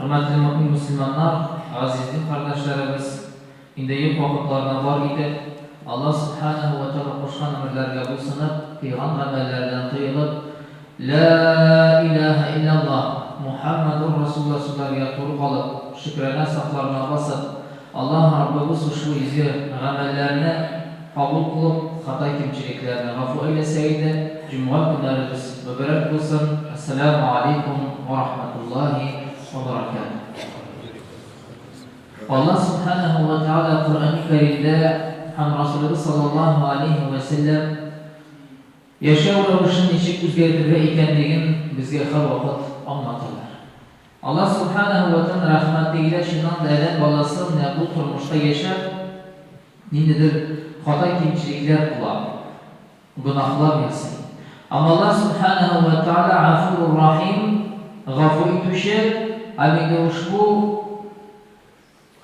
Hürmetli mümin Müslümanlar, aziz din kardeşlerimiz, indeyip vakıtlarına var idi. Allah subhanahu ve teala koşkan emirlerle bu sınıf, kıygan amellerden tıyılıp, La ilahe illallah, Muhammedur Resulullah sallallahu doğru kalıp, şükrene saflarına basıp, Allah Rabbimiz suçlu izi amellerini kabul kılıp, hata kimçiliklerini gafu eyleseydi, Cuma günlerimiz mübarek olsun. Esselamu aleyküm ve rahmetullahi ve berekatuhu. Allah subhanahu ve teala Kur'an-ı Kerim'de hem Resulü sallallahu aleyhi ve sellem yaşayışın içi üzerinde ikenliğin bizge her vakit anlatırlar. Allah subhanahu ve teala rahmetiyle şundan da eden balası ne bu turmuşta yaşar, nedir? Hata kimçilikler kılar, günahlar yasın. Ama Allah subhanahu ve teala afurur rahim, gafur düşer, amide uşbu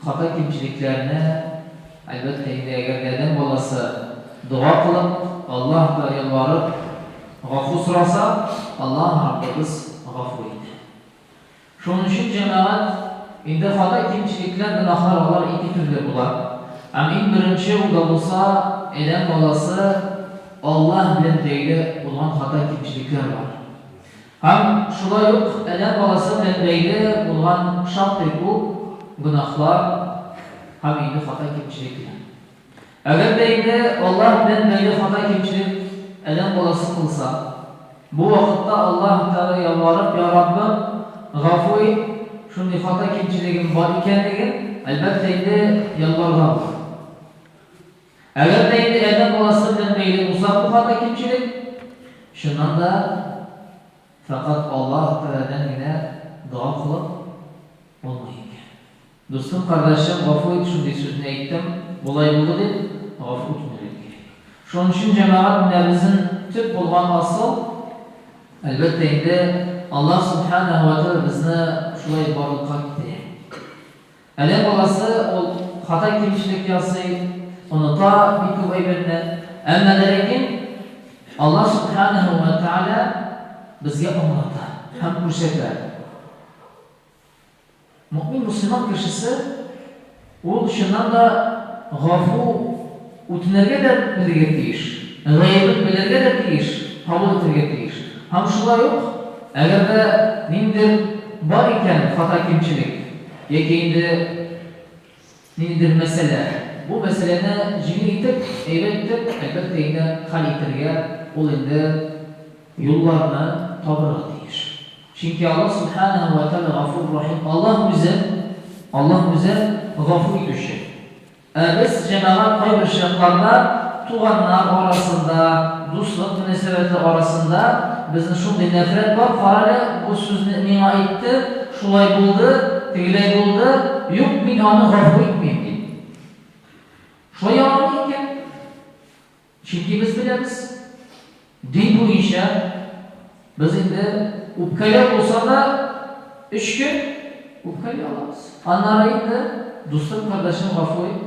hata kimçiliklerine elbette eğer eden balası dua kılıp Allah'a yalvarıp gafur sorasa Allah Rabbimiz gafur eder. Şunun için cemaat indi hata kimçilikler günahlar olar iki türlü bular. Amin birinci o da olsa eden balası Allah bilen deyli olan hata kimçilikler var. Hem şula yok eden balası bilen deyli olan şart bu günahlar hem indi hata kimçilikler. Eğer deyli Allah bilen deyli hata kimçilik eden balası kılsa bu vakitte Allah Teala yalvarıp ya Rabbim gafur et şunun hata kimçiliğin var ikenliğin elbette indi yalvarlar. Eğer deydi eden olası bilen deyli uzak bu hata kimçilik şundan da fakat Allah Teala'dan yine dua kılıp olmayın. Dostum kardeşim gafur et şunun sözünü ettim. Olay buldu deyip gafur etmemek. Şunun için cemaatlerimizin tüp olan asıl elbette indi Allah subhanahu ve teala bizni şulay barlıkka gitti. Eden olası o hata kimçilik yazıyı onu da bir kuvvet birine emrederken Allah subhanahu ve teala bizge anlattı. Hem kurşetler. Mümin Müslüman kişisi o şundan da gafur utnerge de bilirge deyiş. Gaybet bilirge de deyiş. Kabul etirge deyiş. Hem şula yok. Eğer de nindir var iken hata kimçilik yekinde nindir mesele bu meselene cini itip, elbette yine kalitirge ol indi yollarına tabir atıyır. Çünkü Allah subhanahu ve teala gafur rahim. Allah bize gafur düşer. Biz cemaat kayber şartlarda tuğanlar arasında, dostluk münasebeti arasında bizim şunday nefret var. Farale bu sözünü neye aitti? Şulay buldu, tegilay buldu. Yok ben onu gafur etmeyeyim. Şuna yalanlı iken, çünkü biz biliriz, din bu işe, biz indi upkayla olsa da 3 gün upkayla alırız. Anlara indi, dostum kardeşim gafur et,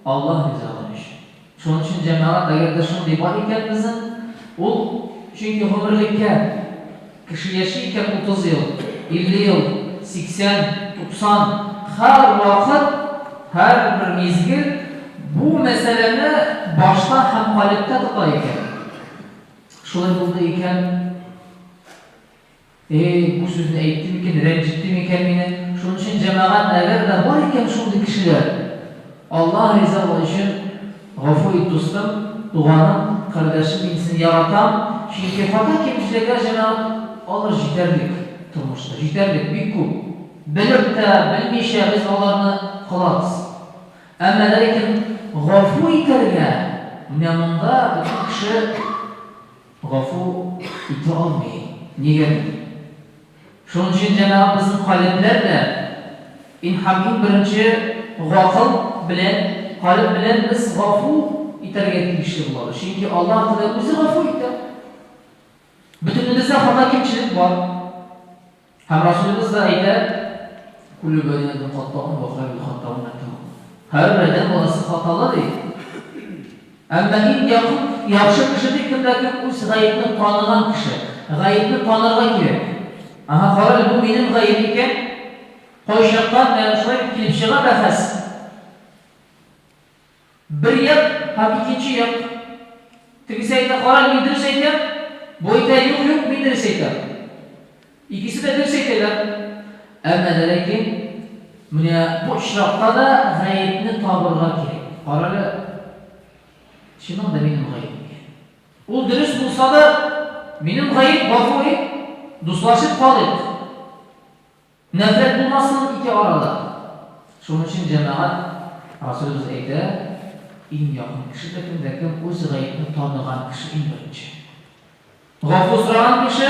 Allah rizalanır. Şunun için cemaat eğer de şunu diye var iken bizim, o çünkü ömürlükken, kişi yaşayken 30 yıl, 50 yıl, 80, 90, her vakit, her bir mezgil, bu meseleni başta hem kalipte tıklayken şulay buldu iken bu sözünü ettim iken, rencittim iken beni şunun için cemaat eğer de var iken şurada kişiler Allah rızalı için gafur et dostum, duanım, kardeşim insini yaratan çünkü hata kimçilikler cemaat alır jiterlik turmuşta, jiterlik bir kup bilip de bilmişe biz onlarını kılarız. Ama lakin gafur iterge yanında bütün kişi gafur ite almayı. Niye? Şunun için Cenab-ı bizim kaliplerle inhamin birinci gafıl bilen, kalip bilen biz gafur iterge etmiştir bunları. Çünkü Allah Teala bizi gafur iter. Bütünümüzde hata kimçilik var. Hem Resulümüz de ayette kullu beynedin hatta'un ve hayrul hatta'un ettamın. Her beden olası hatalı değil. Ama in yaxşı kişi kimdeki o gayibini tanıgan kişi. Gayibini tanırga gerek. Aha, bu benim gayib iken Koyşaktan ve şöyle kilip çıkan nefes. Bir yap, hem ikinci yap. Tigizeyde karar bildirseyken, boyuta yok bildirseyken. İkisi de dirseykeler. Ama lakin, bu işrakta da gayetini tabırga gerek. Kararı, şundan da benim gayet. O dürüst bulsa da, benim gayet vafuy, dostlaşıp kalıp. Nefret bulmasın iki arada. Şunun için cemaat, Resulümüz eyde, en yakın kişi de kimdekin öz gayetini tanıgan kişi en birinci. Gafu sıragan kişi,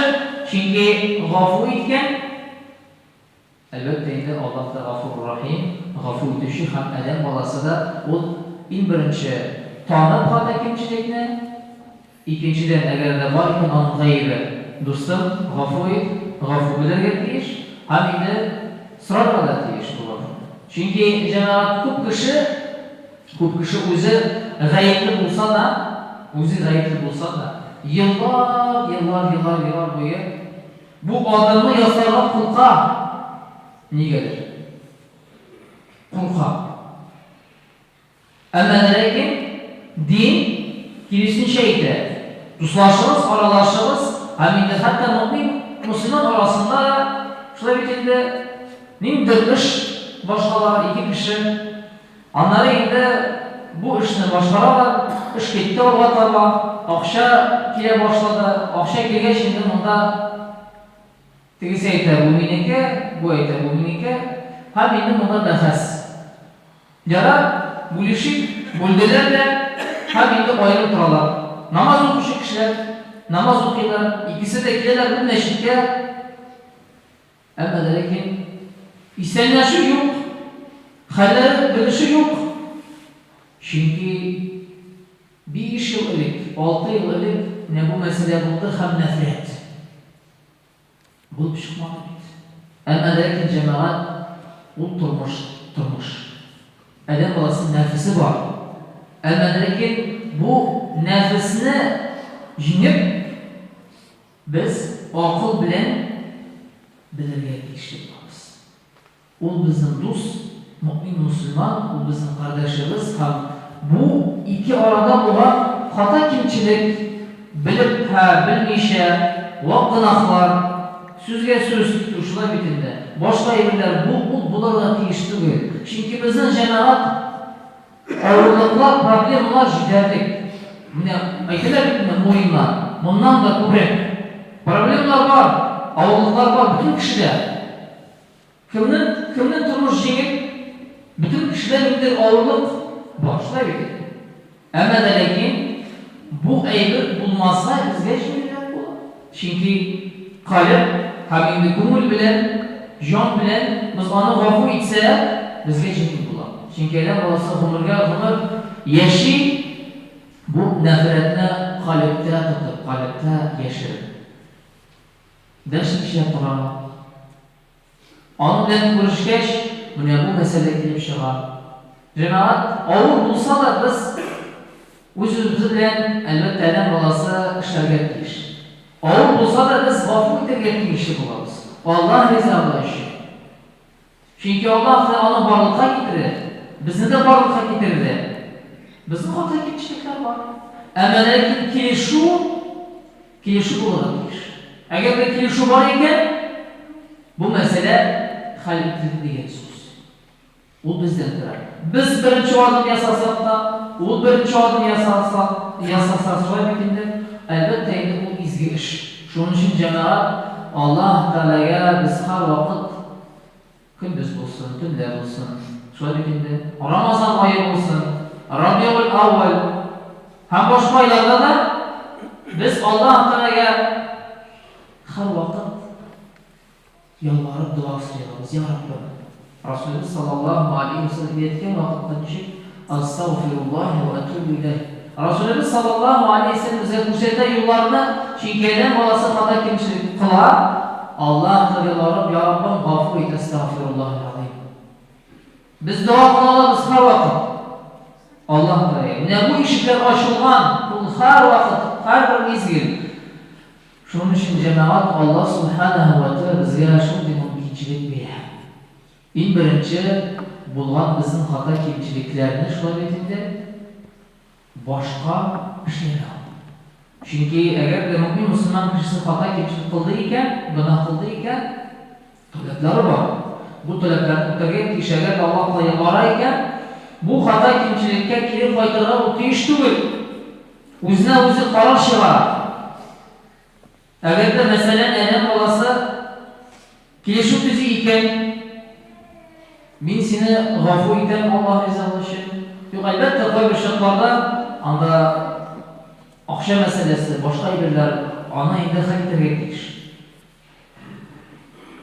çünkü gafu etken, elbette indi Allah da gafur rahim, gafu etişi hem adam balası da o en birinci tanıp kata kimçilikini, ikinciden eğer de varken onun gaybi dostum, gafu bilirgen deyiş, hem indi sırada da deyiş bu gafu. Çünkü cemaat çok kişi özü gayetli bulsa da, yıllar boyu bu adamı yasarga kulka ne gelir? Kulka. Ama lakin din kilişin şeyde dostlaşırız, aralaşırız. Hem de hatta Müslüman arasında şöyle biçimde nimdir iş başkaları iki kişi anları indi bu işini başkaralar, iş gitti orgatarlar, akşa kile başladı, akşa kilge şimdi onda tigisi eyter bu minike, bu eyter bu minike, hem indi onda nefes. Yara bu işi buldelerle hem indi ayrı turalar. Namaz okuşu kişiler, namaz okuyorlar, ikisi de kileler bu neşitke, ama lakin İstenyaşı yok, halleri bilişi yok. Çünkü bir iş yıl ilik, 6 yıl ilik ne bu mesele buldu hem nefret. Bu pişmanlık. Ama lakin cemaat bu turmuş. Adam balasının nefesi var. Ama lakin bu nefesini jinip biz akıl bilen bilirge işlik varız. O bizim dost, mümin Müslüman, o bizim kardeşimiz. Bu iki arada olan hata kimçilik bilip bilmişe, vakınaklar, sözge söz tutuşlar bitinde. Başka yerler bularla değiştiriyor. Çünkü bizim cemaat ağırlıklar, problemler giderdik. Ayetiler bitinde muhimler. Bundan da kubret. Problemler var, ağırlıklar var bütün kişide. Kimden turmuş jengip, bütün kişilerin ağırlık başlayabilir. Ama lakin bu ayıbı bulmazsa bizge şimdi bu. Çünkü kalp, hamimde kumul bilen, can bilen, biz onu gafu etse bizge şimdi bular. Çünkü Eylem balası hımır yeşil bu nefretine kalpte tutup, kalpte yaşır. Ders bir şey yaptılar. Onun bilen görüşkeş, bu mesele gelip çıkar. Cemaat ağır bulsa da biz özümüzü bilen elbette Eylem balası işlerge etmiş. Ağır bulsa da biz gafu iterge işi bularız. Allah rızallah işi. Çünkü Allah da onu varlığa getirir. Bizni de varlığa getirir. Bizim hata geçişlikler var. Ama lakin kilişu olarak iş. Eğer de kilişu var iken bu mesele haliflik diye söz. O bizden durar. Biz birinci adım yasasak da, o birinci adım yasasak şöyle bitinde elbette bu izgi iş. Şunun için cemaat Allah Teala'ya biz her vakit gündüz olsun, tünler olsun. Şöyle bitinde Ramazan ayı olsun, Rabiul Avval hem başka aylarda da biz Allah Teala'ya her vakit yalvarıp dua istiyoruz. Ya Rabbi, Resulullah sallallahu aleyhi ve sellem yetken vakitte düşük Estağfirullah ve etûbü ileyh. Resulullah sallallahu aleyhi ve sellem bize kursiyete yollarını şinkeden balası hata kimçilik kılar. Allah Teala'ya Ya Rabbim gafur et estağfirullah aleyhi. Biz dua kılalım her vakit. Allah Teala'ya. Bu işler aşılgan, bu her vakit, her bir izgir. Şunun için cemaat Allah subhanahu ve teala bizge şunday mümkinçilik verir. Иң беренче булган безнең хата кимчелекләрне шулай әйтәләр, башка эшләмәү. Чөнки әгәр дә мөмкин мусламан кешесе хата кимчелек кылды икән, гынаһ кылды икән, таләпләре бар. Бу таләпләрне үтәргә тиеш. Әгәр Аллаһка ялвара икән, бу хата кимчелеккә кире кайтырга ул тиеш түгел. Үзенә үзе карар чыгара. Әгәр дә мәсәлән адәм баласы килешү төзи икән, мин сине гафу итәм Аллаһ ризалыгы өчен. Юк, әлбәттә, кайбер шартларда анда акча мәсьәләсе, башка әйберләр, аны инде хәл итәргә тиеш.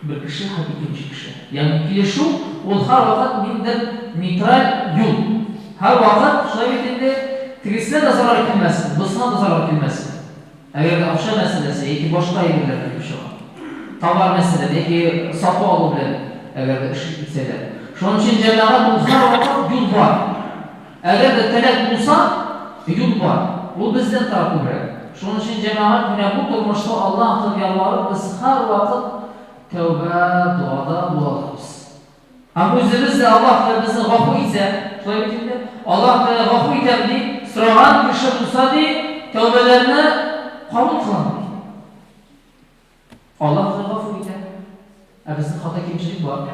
Бер кеше һәм икенче кеше. Ягъни килешү ул һәр вакыт ниндидер нейтраль юл. Һәр вакыт шулай итеп тегесенә дә зарар килмәсен, бусына да зарар килмәсен. Әгәр дә акча мәсьәләсе яки башка әйберләр килеп чыга, товар мәсьәләсе яки сату алу белән әгәр дә эш итсәләр, шуның өчен җәмәгать ул һәр вакыт юл бар. Әгәр дә таләп булса, юл бар. Ул бездән тора күбрәк. Шуның өчен җәмәгать менә бу тормышта Аллаһка ялварып, без һәр вакыт тәүбә, дуада булабыз. Һәм үзебез дә Аллаһ безне гафу итсә, шулай бит, Аллаһ да гафу итәм дип сораган кеше булса ди, тәүбәләрне кабул кылам. Аллаһ да гафу итә. Ә безнең хата кимчелек бар.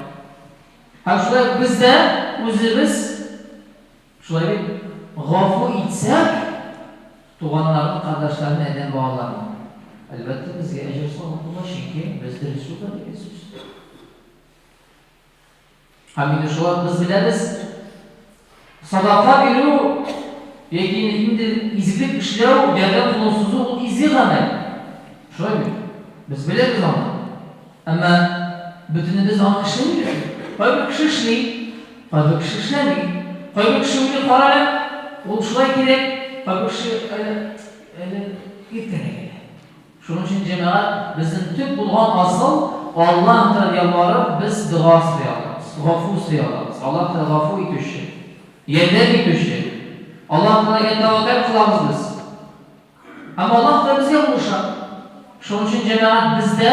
Һәм шулай без дә үзебез шулай гафу итсәк, туганнарны, кардәшләрне, адәм балаларны, әлбәттә безгә әҗер савап була, чөнки без дөрес юлда китәбез. Һәм инде шулай без беләбез, садака бирү яки инде изгелек эшләү, ярдәм кылу ул изге гамәл. Шулай бит. Без беләбез аны. Әмма бөтенебез аны эшләмибез. Кайбер кеше эшли, кайбер кеше эшләми. Кайбер кеше үзе карар, ул шулай кирәк, кайбер кеше әле иртәгә. Шуның өчен җәмәгать безнең төп булган асыл Аллаһка ялварып без дуа сыйлабыз, гафу сыйлабыз. Аллаһка гафу итүче, ярдәм итүче. Аллаһка тәвәккәл кылабыз без. Һәм Аллаһ да безгә куша. Шуның өчен җәмәгать бездә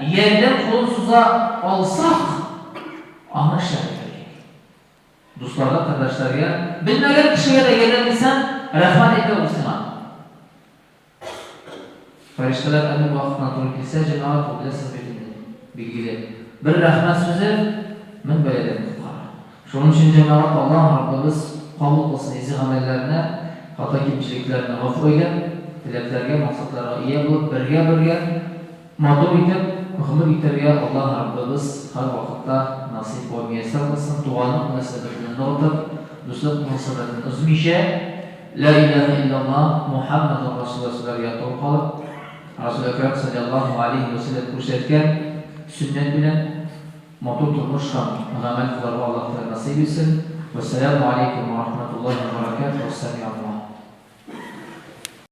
ярдәм кулын суза алсак, аны эшләргә кирәк. Дусларга, кардәшләргә, белмәгән кешегә дә ярдәм итсәң, рәхмәт әйтә үзеңә. Фәрештәләр әмин вакытына туры килсә, җәмәгать ул беләсез бит инде. Билгеле. Бер рәхмәт сүзе мең бәладән коткара. Шуның өчен җәмәгать Аллаһ Раббыбыз кабул кылсын изге гамәлләрне, хата кимчелекләрне гафу итеп, теләкләргә, максатларга ия булып, бергә матур итеп, гомер итәргә Аллаһ Раббыбыз һәр вакытта насыйп ва мияссәр кылсын. Туганлык мөнәсәбәтен ныгытып, дуслык мөнәсәбәтен өзмичә, ла илаһа иллаллаһ Мухаммаdur Расулуллаһ ятып калып, Расул Әкрәм саллаллаһу алейхи ва саллям күрсәткән сүннәт белән матур тормыш һәм гамәл кылырга Аллаһ насыйп итсен. Вассаламу алейкум ва рахматуллаһи ва баракатуһ.